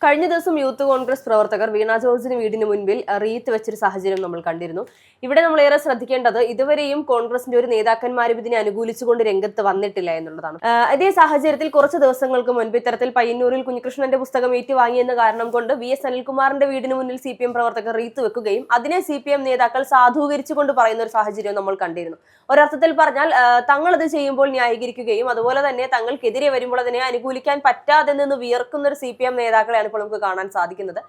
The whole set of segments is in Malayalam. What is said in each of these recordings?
കഴിഞ്ഞ ദിവസം യൂത്ത് കോൺഗ്രസ് പ്രവർത്തകർ വീണ ജോർജിന് വീടിന് മുൻപിൽ റീത്ത് വെച്ചൊരു സാഹചര്യം നമ്മൾ കണ്ടിരുന്നു. ഇവിടെ നമ്മൾ ഏറെ ശ്രദ്ധിക്കേണ്ടത് ഇതുവരെയും കോൺഗ്രസിന്റെ ഒരു നേതാക്കന്മാരും ഇതിനെ അനുകൂലിച്ചുകൊണ്ട് രംഗത്ത് വന്നിട്ടില്ല എന്നുള്ളതാണ്. ഇതേ സാഹചര്യത്തിൽ കുറച്ച് ദിവസങ്ങൾക്ക് മുൻപ് ഇത്തരത്തിൽ പയ്യന്നൂരിൽ കുഞ്ഞികൃഷ്ണന്റെ പുസ്തകം ഏറ്റുവാങ്ങിയെന്ന കാരണം കൊണ്ട് VS അനിൽകുമാറിന്റെ വീടിന് മുന്നിൽ CPM പ്രവർത്തകർ റീത്ത് വെക്കുകയും അതിനെ CPM നേതാക്കൾ സാധൂകരിച്ചുകൊണ്ട് പറയുന്ന ഒരു സാഹചര്യം നമ്മൾ കണ്ടിരുന്നു. ഒരർത്ഥത്തിൽ പറഞ്ഞാൽ തങ്ങൾ അത് ചെയ്യുമ്പോൾ ന്യായീകരിക്കുകയും അതുപോലെ തന്നെ തങ്ങൾക്കെതിരെ വരുമ്പോൾ അതിനെ അനുകൂലിക്കാൻ പറ്റാതെ നിന്ന് വിയർക്കുന്ന ഒരു CPM നേതാക്കളെയാണ് ഇപ്പോൾ നമുക്ക് കാണാൻ സാധിക്കുന്നത്.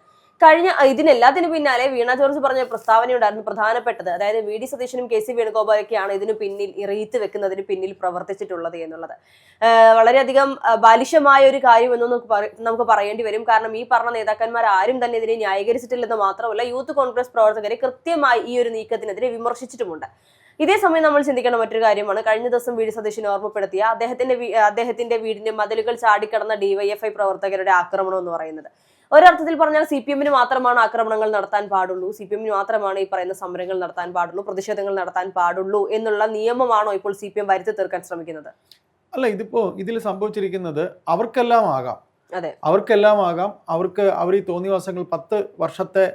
കഴിഞ്ഞ ഇതിനെല്ലാത്തിനു പിന്നാലെ വീണ ജോർജ് പറഞ്ഞ പ്രസ്താവനയുണ്ടായിരുന്നു പ്രധാനപ്പെട്ടത്. അതായത് VD സതീശനും KC വേണുഗോപാലൊക്കെയാണ് ഇതിന് പിന്നിൽ റീത്ത് വെക്കുന്നതിന് പിന്നിൽ പ്രവർത്തിച്ചിട്ടുള്ളത് എന്നുള്ളത് വളരെയധികം ബാലിശമായ ഒരു കാര്യമെന്ന് നമുക്ക് പറയേണ്ടി വരും. കാരണം ഈ പറഞ്ഞ നേതാക്കന്മാർ ആരും തന്നെ ഇതിനെ ന്യായീകരിച്ചിട്ടില്ലെന്ന് മാത്രമല്ല യൂത്ത് കോൺഗ്രസ് പ്രവർത്തകരെ കൃത്യമായി ഈ ഒരു നീക്കത്തിനെതിരെ വിമർശിച്ചിട്ടുമുണ്ട്. ഇതേ സമയം നമ്മൾ ചിന്തിക്കേണ്ട മറ്റൊരു കാര്യമാണ് കഴിഞ്ഞ ദിവസം VD സതീശനെ ഓർമ്മപ്പെടുത്തിയ അദ്ദേഹത്തിന്റെ വീടിന്റെ മതിലുകൾ ചാടിക്കടന്ന DYFI പ്രവർത്തകരുടെ ആക്രമണം എന്ന് പറയുന്നത്. ഒരർത്ഥത്തിൽ പറഞ്ഞാൽ CPM മാത്രമാണ് ആക്രമണങ്ങൾ നടത്താൻ പാടുള്ളൂ, CPM മാത്രമാണ് ഈ പറയുന്ന സമരങ്ങൾ നടത്താൻ പാടുള്ളൂ, പ്രതിഷേധങ്ങൾ നടത്താൻ പാടുള്ളൂ എന്നുള്ള നിയമമാണോ ഇപ്പോൾ CPM വരുത്തി തീർക്കാൻ ശ്രമിക്കുന്നത്? അല്ല, ഇതിൽ സംഭവിച്ചിരിക്കുന്നത് അവർക്കെല്ലാം ആകാം. അതെ, അവർക്കെല്ലാം ആകാം. അവർ ഈ തോന്നിവാസങ്ങൾ 10 വർഷത്തെ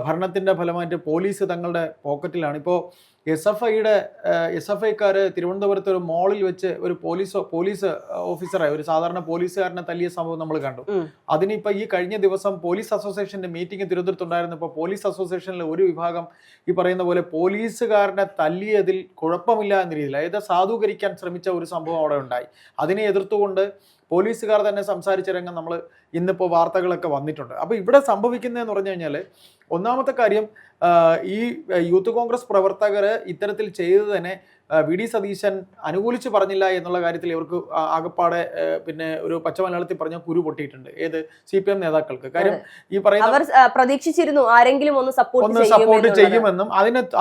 ഭരണത്തിന്റെ ഫലമായിട്ട് പോലീസ് തങ്ങളുടെ പോക്കറ്റിലാണ്. ഇപ്പോൾ SFIക്കാര് തിരുവനന്തപുരത്ത് ഒരു മോളിൽ വെച്ച് ഒരു പോലീസ് ഓഫീസറെ, ഒരു സാധാരണ പോലീസുകാരനെ തല്ലിയ സംഭവം നമ്മൾ കണ്ടു. അതിനിപ്പോ ഈ കഴിഞ്ഞ ദിവസം പോലീസ് അസോസിയേഷന്റെ മീറ്റിംഗ് തിരുവനന്തപുരത്തുണ്ടായിരുന്നപ്പോൾ പോലീസ് അസോസിയേഷനിലെ ഒരു വിഭാഗം ഈ പറയുന്ന പോലെ പോലീസുകാരനെ തല്ലിയതിൽ കുഴപ്പമില്ല എന്ന രീതിയിൽ, അതായത് സാധൂകരിക്കാൻ ശ്രമിച്ച ഒരു സംഭവം അവിടെ ഉണ്ടായി. അതിനെ എതിർത്തുകൊണ്ട് പോലീസുകാർ തന്നെ സംസാരിച്ച രംഗം നമ്മൾ ഇന്നിപ്പോൾ വാർത്തകളൊക്കെ വന്നിട്ടുണ്ട്. അപ്പോൾ ഇവിടെ സംഭവിക്കുന്നതെന്ന് പറഞ്ഞു കഴിഞ്ഞാൽ, ഒന്നാമത്തെ കാര്യം, ഈ യൂത്ത് കോൺഗ്രസ് പ്രവർത്തകർ ഇത്തരത്തിൽ ചെയ്തത് തന്നെ VD സതീശൻ അനുകൂലിച്ച് പറഞ്ഞില്ല എന്നുള്ള കാര്യത്തിൽ ഇവർക്ക് ആകപ്പാടെ പിന്നെ ഒരു പച്ചമലയാളത്തിൽ പറഞ്ഞ കുരു പൊട്ടിയിട്ടുണ്ട്. ഏത് CPM നേതാക്കൾക്ക്. കാര്യം ഈ പറയുന്ന പ്രതീക്ഷിച്ചിരുന്നു ആരെങ്കിലും ഒന്ന് സപ്പോർട്ട് ചെയ്യുമെന്നും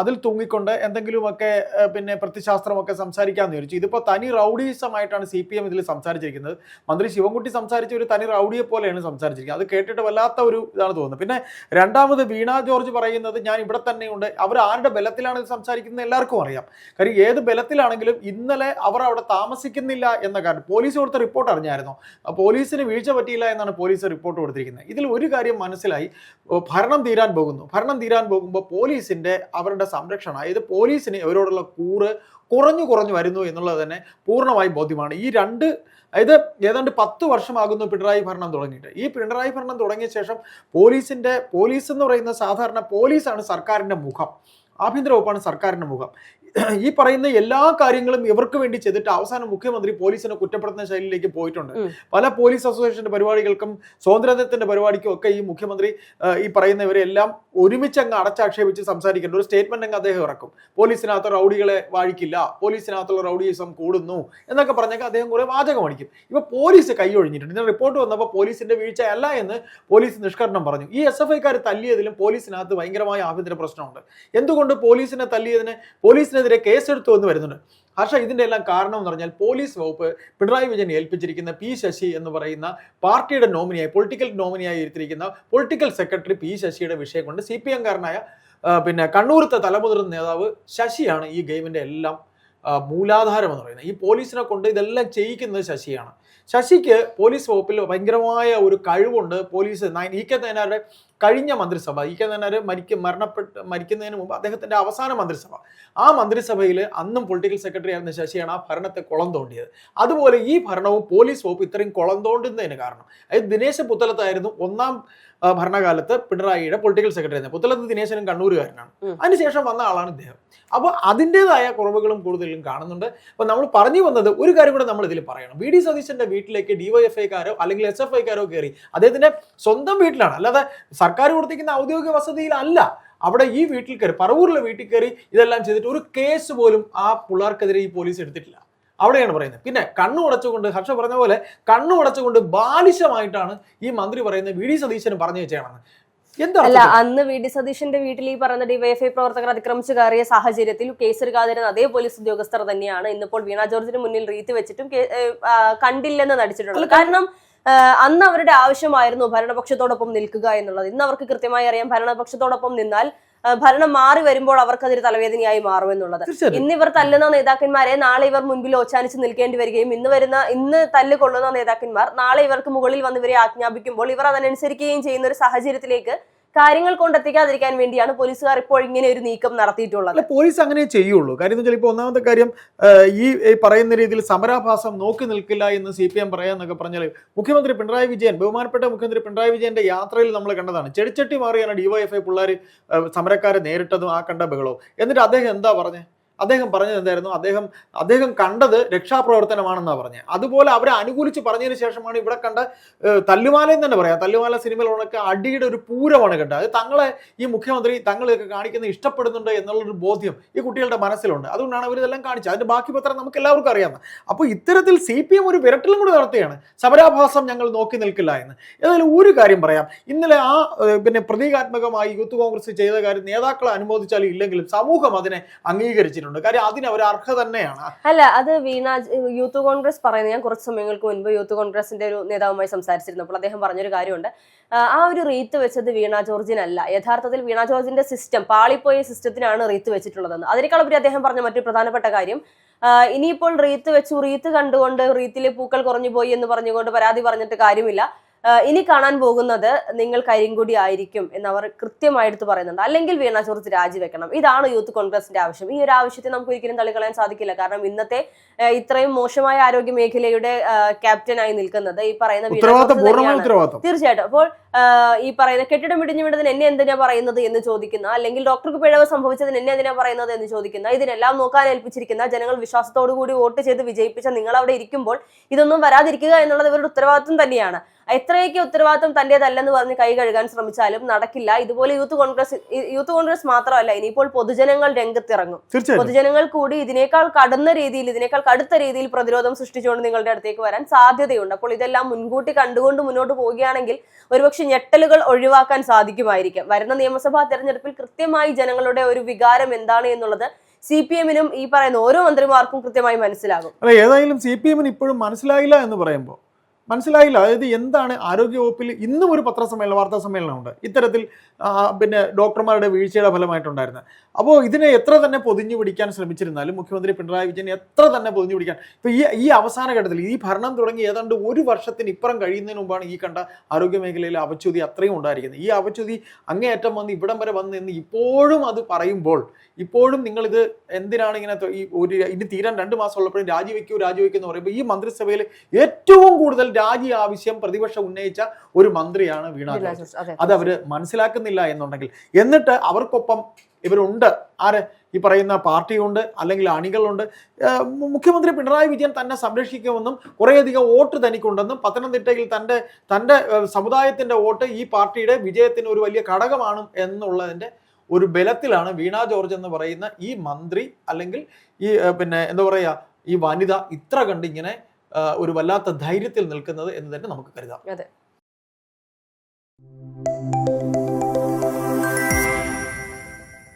അതിൽ തൂങ്ങിക്കൊണ്ട് എന്തെങ്കിലുമൊക്കെ പിന്നെ പ്രതിശാസ്ത്രമൊക്കെ സംസാരിക്കാമെന്ന് വിചാരിച്ചു. ഇതിപ്പോ തനി റൗഡിസമായിട്ടാണ് CPM ഇതിൽ സംസാരിച്ചിരിക്കുന്നത്. മന്ത്രി ശിവൻകുട്ടി സംസാരിച്ച ഒരു തനി റൗഡിയെ പോലെയാണ് സംസാരിച്ചിരിക്കുന്നത്. അത് കേട്ടിട്ട് വല്ലാത്ത ഒരു ഇതാണ് തോന്നുന്നത്. പിന്നെ രണ്ടാമത് വീണ ജോർജ് പറയുന്നത് ഞാൻ ഇവിടെ തന്നെയുണ്ട്, അവർ ആരുടെ ബലത്തിലാണ് സംസാരിക്കുന്നത് എല്ലാവർക്കും അറിയാം. കാര്യം ഏത് ബലത്തിലാണെങ്കിലും ഇന്നലെ അവർ അവിടെ താമസിക്കുന്നില്ല എന്ന കാര്യം പോലീസ് കൊടുത്ത റിപ്പോർട്ട് അറിഞ്ഞായിരുന്നു. പോലീസിന് വീഴ്ച പറ്റിയില്ല എന്നാണ് പോലീസ് റിപ്പോർട്ട് കൊടുത്തിരിക്കുന്നത്. ഇതിൽ ഒരു കാര്യം മനസ്സിലായി, ഭരണം തീരാൻ പോകുമ്പോൾ പോലീസിന്റെ അവരുടെ സംരക്ഷണം, അതായത് പോലീസിന് അവരോടുള്ള കൂറ് കുറഞ്ഞു വരുന്നു എന്നുള്ളത് തന്നെ പൂർണ്ണമായി ബോധ്യമാണ്. അതായത് ഏതാണ്ട് 10 വർഷമാകുന്നു പിണറായി ഭരണം തുടങ്ങിയിട്ട്. ഈ പിണറായി ഭരണം തുടങ്ങിയ ശേഷം പോലീസ് എന്ന് പറയുന്ന സാധാരണ പോലീസാണ് സർക്കാരിന്റെ മുഖം, ആഭ്യന്തര വകുപ്പാണ് സർക്കാരിന്റെ മുഖം. ഈ പറയുന്ന എല്ലാ കാര്യങ്ങളും ഇവർക്ക് വേണ്ടി ചെയ്തിട്ട് അവസാനം മുഖ്യമന്ത്രി പോലീസിനെ കുറ്റപ്പെടുത്തുന്ന ശൈലിയിലേക്ക് പോയിട്ടുണ്ട്. പല പോലീസ് അസോസിയേഷന്റെ പരിപാടികൾക്കും സ്വാതന്ത്ര്യത്തിന്റെ പരിപാടിക്കും ഒക്കെ ഈ മുഖ്യമന്ത്രി ഈ പറയുന്നവരെല്ലാം ഒരുമിച്ച് അങ്ങ് അടച്ചാക്ഷേപിച്ച് സംസാരിക്കേണ്ട ഒരു സ്റ്റേറ്റ്മെന്റ് അങ്ങ് അദ്ദേഹം ഇറക്കും. പോലീസിനകത്ത് റൗഡികളെ വാഴിക്കില്ല, പോലീസിനകത്തുള്ള റൗഡിയിസം കൂടുന്നു എന്നൊക്കെ പറഞ്ഞൊക്കെ അദ്ദേഹം കുറെ വാചകം അടിക്കും. ഇപ്പൊ പോലീസ് കൈയൊഴിഞ്ഞിട്ടുണ്ട്. ഇതിന് റിപ്പോർട്ട് വന്നപ്പോൾ പോലീസിന്റെ വീഴ്ചയല്ല എന്ന് പോലീസ് നിഷ്കരണം പറഞ്ഞു. ഈ SFIക്കാർ തല്ലിയതിലും പോലീസിനകത്ത് ഭയങ്കരമായ ആഭ്യന്തര പ്രശ്നമുണ്ട്. എന്തുകൊണ്ട് പോലീസിനെ തല്ലിയതിന് പോലീസിനെതിരെ കേസെടുത്തു എന്ന് വരുന്നുണ്ട്. ഹർഷ, ഇതിന്റെ എല്ലാം കാരണം എന്ന് പറഞ്ഞാൽ പോലീസ് വകുപ്പ് പിണറായി വിജയൻ ഏൽപ്പിച്ചിരിക്കുന്ന P ശശി എന്ന് പറയുന്ന പാർട്ടിയുടെ പൊളിറ്റിക്കൽ നോമിനിയായി ഇരുത്തിയിരിക്കുന്ന പൊളിറ്റിക്കൽ സെക്രട്ടറി P ശശിയുടെ വിഷയം കൊണ്ട് CPM-കാരനായ പിന്നെ കണ്ണൂരത്തെ തലമുതിർന്ന നേതാവ് ശശിയാണ് ഈ ഗെയിമിന്റെ എല്ലാം മൂലാധാരം എന്ന് പറയുന്നത്. ഈ പോലീസിനെ കൊണ്ട് ഇതെല്ലാം ചെയ്യിക്കുന്നത് ശശിയാണ്. ശശിക്ക് പോലീസ് വകുപ്പിൽ ഭയങ്കരമായ ഒരു കഴിവുണ്ട്. പോലീസ് EK നായനാരുടെ കഴിഞ്ഞ മന്ത്രിസഭ, EK നായനാർ മരിക്കുന്നതിന് മുമ്പ് അദ്ദേഹത്തിന്റെ അവസാന മന്ത്രിസഭ, ആ മന്ത്രിസഭയിൽ അന്നും പൊളിറ്റിക്കൽ സെക്രട്ടറി ആയിരുന്ന ശശിയാണ് ആ ഭരണത്തെ കുളം തോണ്ടിയത്. അതുപോലെ ഈ ഭരണവും പോലീസ് വകുപ്പ് ഇത്രയും കുളം തോണ്ടുന്നതിന് കാരണം, അതായത് ദിനേശ് പുത്തലത്തായിരുന്നു ഒന്നാം ഭരണകാലത്ത് പിണറായിയുടെ പൊളിറ്റിക്കൽ സെക്രട്ടറി ആയിരുന്നു. പുത്തലത്ത് ദിനേശനും കണ്ണൂരുകാരനാണ്. അതിനുശേഷം വന്ന ആളാണ് ഇദ്ദേഹം. അപ്പോൾ അതിൻ്റെതായ കുറവുകളും കൂടുതലും കാണുന്നുണ്ട്. അപ്പോൾ നമ്മൾ പറഞ്ഞു വന്നത് ഒരു കാര്യം കൂടെ നമ്മൾ ഇതിൽ പറയണം. VD സതീശന്റെ വീട്ടിലേക്ക് DYFIക്കാരോ അല്ലെങ്കിൽ SFIക്കാരോ കയറി അദ്ദേഹത്തിന്റെ സ്വന്തം വീട്ടിലാണ്, അല്ലാതെ സർക്കാർ കൊടുത്തിരിക്കുന്ന ഔദ്യോഗിക വസതിയിലല്ല. അവിടെ ഈ വീട്ടിൽ കയറി, പറവൂരിലെ വീട്ടിൽ കയറി ഇതെല്ലാം ചെയ്തിട്ട് ഒരു കേസ് പോലും ആ പിള്ളേർക്കെതിരെ ഈ പോലീസ് എടുത്തിട്ടില്ല. അവിടെയാണ് പറയുന്നത്. പിന്നെ കണ്ണുടച്ചുകൊണ്ട്, ഹർഷ പറഞ്ഞ പോലെ കണ്ണുടച്ചുകൊണ്ട് ബാലിശമായിട്ടാണ് ഈ മന്ത്രി പറയുന്നത് VD സതീശന് പറഞ്ഞു വെച്ചാണെന്ന്. അല്ല, അന്ന് VD സതീശന്റെ വീട്ടിൽ ഈ പറയുന്ന DYFI പ്രവർത്തകർ അതിക്രമിച്ചു കയറിയ സാഹചര്യത്തിൽ കേസെടുക്കാതിരുന്ന അതേ പോലീസ് ഉദ്യോഗസ്ഥർ തന്നെയാണ് ഇന്നിപ്പോൾ വീണ ജോർജിന് മുന്നിൽ റീത്ത് വെച്ചിട്ടും കണ്ടില്ലെന്ന് നടിച്ചിട്ടുള്ളത്. കാരണം അന്ന് അവരുടെ ആവശ്യമായിരുന്നു ഭരണപക്ഷത്തോടൊപ്പം നിൽക്കുക എന്നുള്ളത്. ഇന്ന് അവർക്ക് കൃത്യമായി അറിയാം ഭരണപക്ഷത്തോടൊപ്പം നിന്നാൽ ഭരണം മാറി വരുമ്പോൾ അവർക്ക് അതൊരു തലവേദനയായി മാറുമെന്നുള്ളത്. ഇന്ന് ഇവർ തല്ലുന്ന നേതാക്കന്മാരെ നാളെ ഇവർ മുൻപിൽ ഓച്ചാനിച്ച് നിൽക്കേണ്ടി വരികയും ഇന്ന് തല്ല് കൊള്ളുന്ന നേതാക്കന്മാർ നാളെ ഇവർക്ക് മുകളിൽ വന്ന് ഇവരെ ആജ്ഞാപിക്കുമ്പോൾ ഇവർ അതിനനുസരിക്കുകയും ചെയ്യുന്ന ഒരു സാഹചര്യത്തിലേക്ക് കാര്യങ്ങൾ കൊണ്ടെത്തിക്കാതിരിക്കാൻ വേണ്ടിയാണ് പോലീസുകാർ ഇപ്പോൾ ഇങ്ങനെ ഒരു നീക്കം നടത്തിയിട്ടുള്ളത്. പോലീസ് അങ്ങനെ ചെയ്യുള്ളൂ. കാര്യം എന്ന് വെച്ചാൽ ഇപ്പോൾ ഒന്നാമത്തെ കാര്യം ഈ പറയുന്ന രീതിയിൽ സമരാഭാസം നോക്കി നിൽക്കില്ല എന്ന് CPM പറയാന്നൊക്കെ പറഞ്ഞാൽ മുഖ്യമന്ത്രി പിണറായി വിജയൻ, ബഹുമാനപ്പെട്ട മുഖ്യമന്ത്രി പിണറായി വിജയന്റെ യാത്രയിൽ നമ്മൾ കണ്ടതാണ്. ചെടിച്ചട്ടി മാറിയാണ് DYFI പിള്ളേർ സമരക്കാരെ നേരിട്ടതും ആ കണ്ട ബഹളവും. എന്നിട്ട് അദ്ദേഹം എന്താ പറഞ്ഞത്? അദ്ദേഹം പറഞ്ഞത് എന്തായിരുന്നു? അദ്ദേഹം കണ്ടത് രക്ഷാപ്രവർത്തനമാണെന്നാണ് പറഞ്ഞത്. അതുപോലെ അവരെ അനുകൂലിച്ച് പറഞ്ഞതിന് ശേഷമാണ് ഇവിടെ കണ്ട തല്ലുമാലയെന്ന് തന്നെ പറയാം. തല്ലുമാല സിനിമയിലൊക്കെ അടിയുടെ ഒരു പൂരമാണ് കേട്ടത്. അത് തങ്ങളെ ഈ മുഖ്യമന്ത്രി തങ്ങളെയൊക്കെ കാണിക്കുന്നത് ഇഷ്ടപ്പെടുന്നുണ്ട് എന്നുള്ളൊരു ബോധ്യം ഈ കുട്ടികളുടെ മനസ്സിലുണ്ട്. അതുകൊണ്ടാണ് അവരിതെല്ലാം കാണിച്ചത്. അതിന്റെ ബാക്കി പത്രം നമുക്ക് എല്ലാവർക്കും അറിയാം. അപ്പോൾ ഇത്തരത്തിൽ CPM ഒരു വിരട്ടലും കൂടി നടത്തുകയാണ്. സമരാഭാസം ഞങ്ങൾ നോക്കി നിൽക്കില്ല എന്ന്. ഏതായാലും ഒരു കാര്യം പറയാം. ഇന്നലെ ആ പ്രതീകാത്മകമായി യൂത്ത് കോൺഗ്രസ് ചെയ്ത കാര്യം നേതാക്കളെ അനുമോദിച്ചാലും ഇല്ലെങ്കിലും സമൂഹം അതിനെ അംഗീകരിച്ചിട്ടുണ്ട്. കാര്യം അതിന് അവർ അർഹത തന്നെയാണ്. അല്ല, അത് യൂത്ത് കോൺഗ്രസ് പറയുന്നത്, ഞാൻ കുറച്ച് സമയങ്ങൾക്ക് മുൻപ് യൂത്ത് കോൺഗ്രസിന്റെ ഒരു നേതാവുമായി സംസാരിച്ചിരുന്നപ്പോൾ അദ്ദേഹം പറഞ്ഞൊരു കാര്യമുണ്ട്. ആ ഒരു റീത്ത് വെച്ചത് വീണ ജോർജിനല്ല. യഥാർത്ഥത്തിൽ വീണ ജോർജിന്റെ സിസ്റ്റം, പാളിപ്പോയ സിസ്റ്റത്തിനാണ് റീത്ത് വെച്ചിട്ടുള്ളതെന്ന്. അതിനേക്കാൾ ഉപരി അദ്ദേഹം പറഞ്ഞ മറ്റൊരു പ്രധാനപ്പെട്ട കാര്യം, ഇനിയിപ്പോൾ റീത്ത് വെച്ചു, റീത്ത് കണ്ടുകൊണ്ട് റീത്തിലെ പൂക്കൾ കുറഞ്ഞു പോയി എന്ന് പറഞ്ഞുകൊണ്ട് പരാതി പറഞ്ഞിട്ട് കാര്യമില്ല. ഇനി കാണാൻ പോകുന്നത് നിങ്ങൾ കരിങ്കൊടി ആയിരിക്കും എന്നവർ കൃത്യമായിട്ട് പറയുന്നുണ്ട്. അല്ലെങ്കിൽ വീണ ജോർജ് രാജിവെക്കണം. ഇതാണ് യൂത്ത് കോൺഗ്രസിന്റെ ആവശ്യം. ഈ ഒരു ആവശ്യത്തെ നമുക്ക് ഒരിക്കലും തള്ളിക്കളയാൻ സാധിക്കില്ല. കാരണം ഇന്നത്തെ ഇത്രയും മോശമായ ആരോഗ്യ മേഖലയുടെ ക്യാപ്റ്റനായി നിൽക്കുന്നത് ഈ പറയുന്ന വീണ ജോർജ് തന്നെയാണ്. തീർച്ചയായിട്ടും. അപ്പോൾ ഈ പറയുന്ന കെട്ടിടം ഇടിഞ്ഞു വിടുന്നതിന് എന്നെ എന്തിനാ പറയുന്നത് എന്ന് ചോദിക്കുന്ന, അല്ലെങ്കിൽ ഡോക്ടർക്ക് പിഴവ് സംഭവിച്ചതിന് എന്നെ എന്തിനാ പറയുന്നത് എന്ന് ചോദിക്കുന്ന, ഇതിനെല്ലാം നോക്കാൻ ഏൽപ്പിച്ചിരിക്കുന്ന, ജനങ്ങൾ വിശ്വാസത്തോടു കൂടി വോട്ട് ചെയ്ത് വിജയിപ്പിച്ച നിങ്ങൾ അവിടെ ഇരിക്കുമ്പോൾ ഇതൊന്നും വരാതിരിക്കുക എന്നുള്ളത് ഇവരുടെ ഉത്തരവാദിത്വം തന്നെയാണ്. എത്രയൊക്കെ ഉത്തരവാദിത്വം തന്റേതല്ലെന്ന് പറഞ്ഞ് കൈ കഴുകാൻ ശ്രമിച്ചാലും നടക്കില്ല. ഇതുപോലെ യൂത്ത് കോൺഗ്രസ് മാത്രമല്ല, ഇനിയിപ്പോൾ പൊതുജനങ്ങൾ രംഗത്തിറങ്ങും. പൊതുജനങ്ങൾ കൂടി ഇതിനേക്കാൾ കടുത്ത രീതിയിൽ പ്രതിരോധം സൃഷ്ടിച്ചുകൊണ്ട് നിങ്ങളുടെ അടുത്തേക്ക് വരാൻ സാധ്യതയുണ്ട്. അപ്പോൾ ഇതെല്ലാം മുൻകൂട്ടി കണ്ടുകൊണ്ട് മുന്നോട്ട് പോവുകയാണെങ്കിൽ ഒരുപക്ഷെ ഞെട്ടലുകൾ ഒഴിവാക്കാൻ സാധിക്കുമായിരിക്കും. വരുന്ന നിയമസഭാ തെരഞ്ഞെടുപ്പിൽ കൃത്യമായി ജനങ്ങളുടെ ഒരു വികാരം എന്താണ് എന്നുള്ളത് CPM-നും ഈ പറയുന്ന ഓരോ മന്ത്രിമാർക്കും കൃത്യമായി മനസ്സിലാകും. അല്ല, ഏതായാലും CPM-ന് ഇപ്പോഴും മനസ്സിലായില്ല എന്ന് പറയുമ്പോൾ മനസ്സിലായില്ല. അതായത് എന്താണ് ആരോഗ്യവകുപ്പിൽ ഇന്നും ഒരു വാർത്താ സമ്മേളനമുണ്ട് ഇത്തരത്തിൽ ഡോക്ടർമാരുടെ വീഴ്ചയുടെ ഫലമായിട്ടുണ്ടായിരുന്നത്. അപ്പോൾ ഇതിനെ എത്ര തന്നെ പൊതിഞ്ഞു പിടിക്കാൻ ശ്രമിച്ചിരുന്നാലും മുഖ്യമന്ത്രി പിണറായി വിജയൻ എത്ര തന്നെ പൊതിഞ്ഞു പിടിക്കാൻ, ഇപ്പോൾ ഈ അവസാന ഘട്ടത്തിൽ ഈ ഭരണം തുടങ്ങി ഏതാണ്ട് ഒരു വർഷത്തിന് ഇപ്പുറം കഴിയുന്നതിന് മുമ്പാണ് ഈ കണ്ട ആരോഗ്യ മേഖലയിലെ അവച്യുതി അത്രയും ഉണ്ടായിരിക്കുന്നത്. ഈ അവച്യുതി അങ്ങേയറ്റം വന്ന് ഇവിടം വരെ വന്ന് എന്ന് ഇപ്പോഴും അത് പറയുമ്പോൾ, ഇപ്പോഴും നിങ്ങളിത് എന്തിനാണ് ഇങ്ങനെ ഇനി തീരാൻ 2 മാസം ഉള്ളപ്പോഴും രാജിവെക്കൂ എന്ന് പറയുമ്പോൾ ഈ മന്ത്രിസഭയിൽ ഏറ്റവും കൂടുതൽ രാജി ആവശ്യം പ്രതിപക്ഷം ഉന്നയിച്ച ഒരു മന്ത്രിയാണ് വീണ ജോർജ്. അത് അവര് മനസ്സിലാക്കുന്നില്ല എന്നുണ്ടെങ്കിൽ, എന്നിട്ട് അവർക്കൊപ്പം ഇവരുണ്ട്. ഈ പറയുന്ന പാർട്ടിയുണ്ട്, അല്ലെങ്കിൽ അണികളുണ്ട്. മുഖ്യമന്ത്രി പിണറായി വിജയൻ തന്നെ സംരക്ഷിക്കുമെന്നും കുറേയധികം വോട്ട് തനിക്കുണ്ടെന്നും പത്തനംതിട്ടയിൽ തൻ്റെ സമുദായത്തിന്റെ വോട്ട് ഈ പാർട്ടിയുടെ വിജയത്തിന് ഒരു വലിയ ഘടകമാണ് എന്നുള്ളതിന്റെ ഒരു ബലത്തിലാണ് വീണ ജോർജ് എന്ന് പറയുന്ന ഈ മന്ത്രി, അല്ലെങ്കിൽ ഈ എന്താ പറയുക, ഈ വനിത ഇത്ര കണ്ട് ഇങ്ങനെ ഒരു വല്ലാത്ത ധൈര്യത്തിൽ നിൽക്കുന്നത് എന്ന് തന്നെ നമുക്ക് കരുതാം.